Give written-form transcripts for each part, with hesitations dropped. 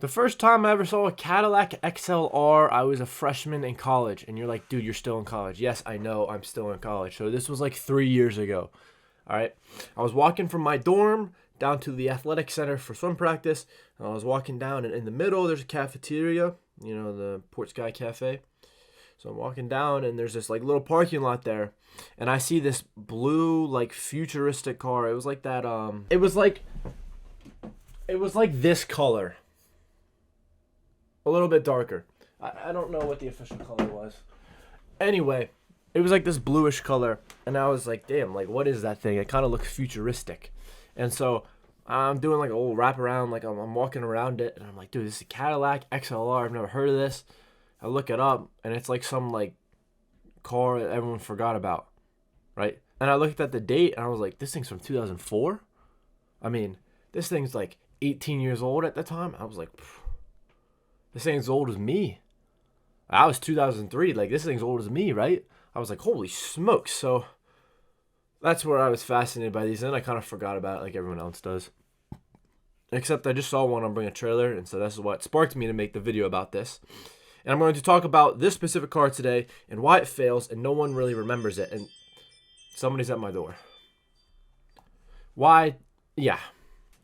The first time I ever saw a Cadillac XLR, I was a freshman in college. And you're like, dude, you're still in college. Yes, I know, I'm still in college. So this was like 3 years ago. All right. I was walking from my dorm down to the athletic center for swim practice. And I was walking down, and in the middle, there's a cafeteria, the Port Sky Cafe. So I'm walking down, and there's this like little parking lot there. And I see this blue, like futuristic car. It was like that, it was like this color. A little bit darker. I don't know what the official color was. Anyway, it was like this bluish color. And I was like, damn, like, what is that thing? It kind of looks futuristic. And so I'm doing like a little wraparound. Like, I'm walking around it. And I'm like, dude, this is a Cadillac XLR. I've never heard of this. I look it up. And it's like some like car that everyone forgot about. Right? And I looked at the date. And I was like, this thing's from 2004? I mean, this thing's like 18 years old at the time. I was like, this thing's as old as me. I was 2003. Like, this thing's old as me, right? I was like, holy smokes. So that's where I was fascinated by these. And I kind of forgot about it like everyone else does. Except I just saw one on Bring a Trailer. And so that's what sparked me to make the video about this. And I'm going to talk about this specific car today and why it fails and no one really remembers it. And somebody's at my door. Why? Yeah.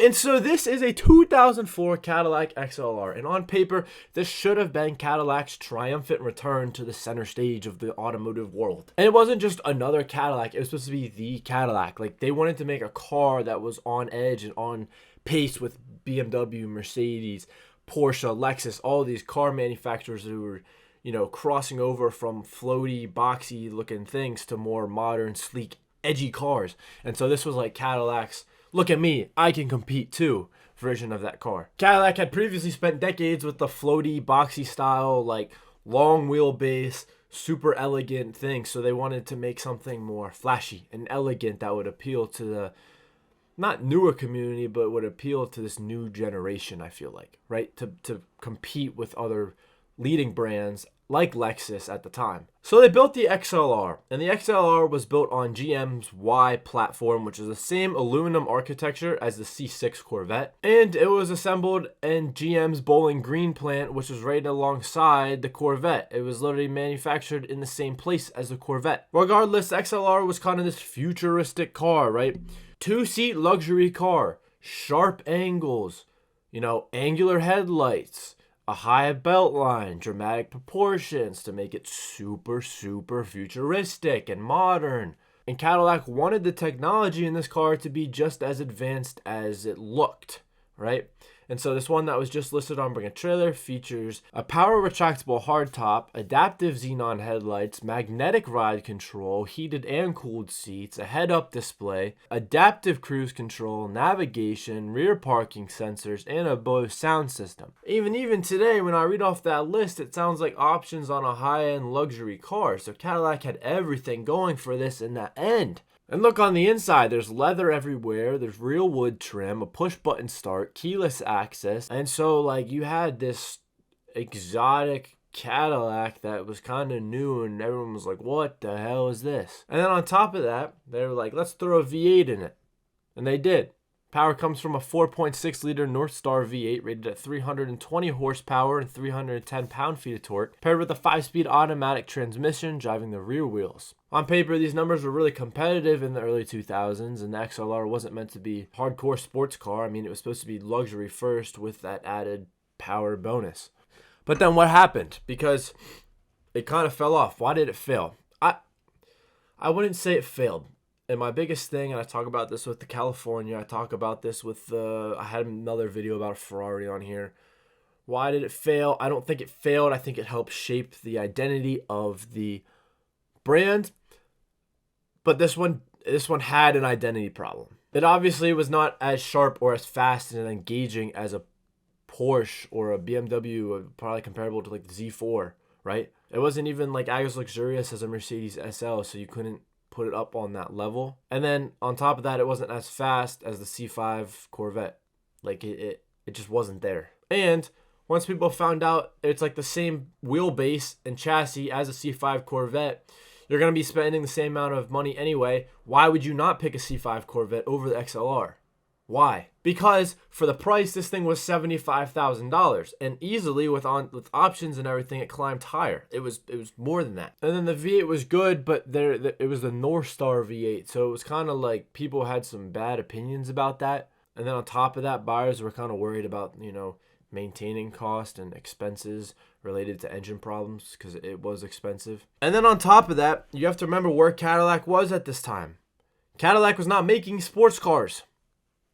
And so this is a 2004 Cadillac XLR, and on paper, this should have been Cadillac's triumphant return to the center stage of the automotive world. And it wasn't just another Cadillac, it was supposed to be the Cadillac. Like, they wanted to make a car that was on edge and on pace with BMW, Mercedes, Porsche, Lexus, all these car manufacturers who were, crossing over from floaty, boxy looking things to more modern, sleek, edgy cars. And so this was like Cadillac's look at me, I can compete too version of that car. Cadillac had previously spent decades with the floaty, boxy style, like long wheelbase, super elegant thing. So they wanted to make something more flashy and elegant that would appeal to the, not newer community, but would appeal to this new generation, I feel like, right? To compete with other leading brands like Lexus at the time. So they built the XLR, and the XLR was built on GM's Y platform, which is the same aluminum architecture as the C6 Corvette, and it was assembled in GM's Bowling Green plant, which was right alongside the Corvette. It was literally manufactured in the same place as the Corvette. Regardless, the XLR was kind of this futuristic car, right? Two-seat luxury car, sharp angles, angular headlights, a high belt line, dramatic proportions to make it super, super futuristic and modern. And Cadillac wanted the technology in this car to be just as advanced as it looked, right? And so this one that was just listed on Bring a Trailer features a power retractable hardtop, adaptive xenon headlights, magnetic ride control, heated and cooled seats, a head-up display, adaptive cruise control, navigation, rear parking sensors, and a Bose sound system. Even today, when I read off that list, it sounds like options on a high-end luxury car. So Cadillac had everything going for this in that end. And look on the inside, there's leather everywhere, there's real wood trim, a push button start, keyless access, and so like you had this exotic Cadillac that was kind of new and everyone was like, what the hell is this? And then on top of that, they were like, let's throw a V8 in it. And they did. Power comes from a 4.6 liter Northstar V8 rated at 320 horsepower and 310 pound-feet of torque, paired with a 5-speed automatic transmission driving the rear wheels. On paper, these numbers were really competitive in the early 2000s, and the XLR wasn't meant to be a hardcore sports car. I mean, it was supposed to be luxury first with that added power bonus. But then what happened? Because it kind of fell off. Why did it fail? I wouldn't say it failed. And my biggest thing, and I talk about this with the California, I talk about this with I had another video about a Ferrari on here. Why did it fail? I don't think it failed. I think it helped shape the identity of the brand. But this one had an identity problem. It obviously was not as sharp or as fast and engaging as a Porsche or a BMW, probably comparable to like the Z4, right? It wasn't even like as luxurious as a Mercedes SL, so you couldn't put it up on that level. And then on top of that, it wasn't as fast as the C5 Corvette. Like it just wasn't there. And once people found out it's like the same wheelbase and chassis as a C5 Corvette, you're going to be spending the same amount of money anyway. Why would you not pick a C5 Corvette over the XLR? Why? Because for the price, this thing was $75,000, and easily with options and everything, it climbed higher. It was more than that. And then the V8 was good, but it was the North Star V8, so it was kind of like people had some bad opinions about that. And then on top of that, buyers were kind of worried about maintaining cost and expenses related to engine problems because it was expensive. And then on top of that, you have to remember where Cadillac was at this time. Cadillac was not making sports cars.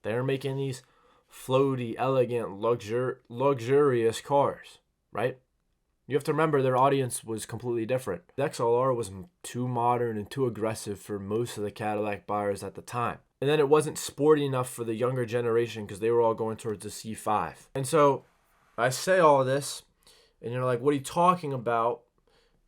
They were making these floaty, elegant, luxurious cars, right? You have to remember their audience was completely different. The XLR was too modern and too aggressive for most of the Cadillac buyers at the time. And then it wasn't sporty enough for the younger generation because they were all going towards the C5. And so I say all this, and you're like, what are you talking about?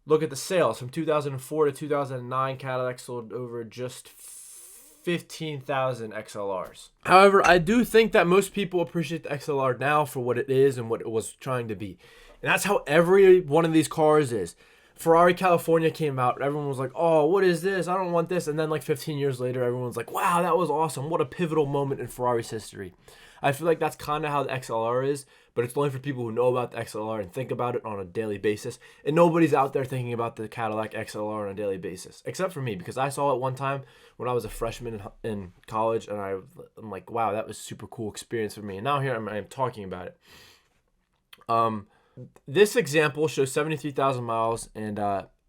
Look at the sales. From 2004 to 2009, Cadillac sold over just 15,000 XLRs. However, I do think that most people appreciate the XLR now for what it is and what it was trying to be. And that's how every one of these cars is. Ferrari California came out. Everyone was like, oh, what is this? I don't want this. And then like 15 years later, everyone's like, wow, that was awesome. What a pivotal moment in Ferrari's history. I feel like that's kind of how the XLR is, but it's only for people who know about the XLR and think about it on a daily basis. And nobody's out there thinking about the Cadillac XLR on a daily basis, except for me, because I saw it one time when I was a freshman in college, and I'm like, wow, that was a super cool experience for me. And now here I'm talking about it. This example shows 73,000 miles, and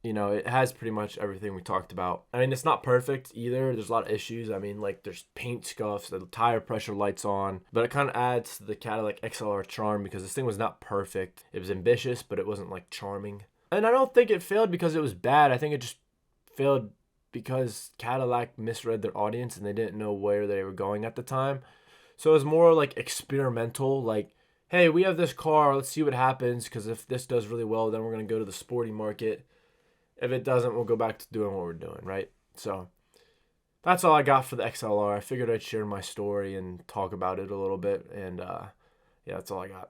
it has pretty much everything we talked about. I mean, it's not perfect either. There's a lot of issues. I mean, like there's paint scuffs, the tire pressure light's on, but it kind of adds to the Cadillac XLR charm because this thing was not perfect. It was ambitious, but it wasn't like charming. And I don't think it failed because it was bad. I think it just failed because Cadillac misread their audience and they didn't know where they were going at the time. So it was more like experimental, like, hey, we have this car, let's see what happens, because if this does really well, then we're going to go to the sporty market. If it doesn't, we'll go back to doing what we're doing, right? So that's all I got for the XLR. I figured I'd share my story and talk about it a little bit, and yeah, that's all I got.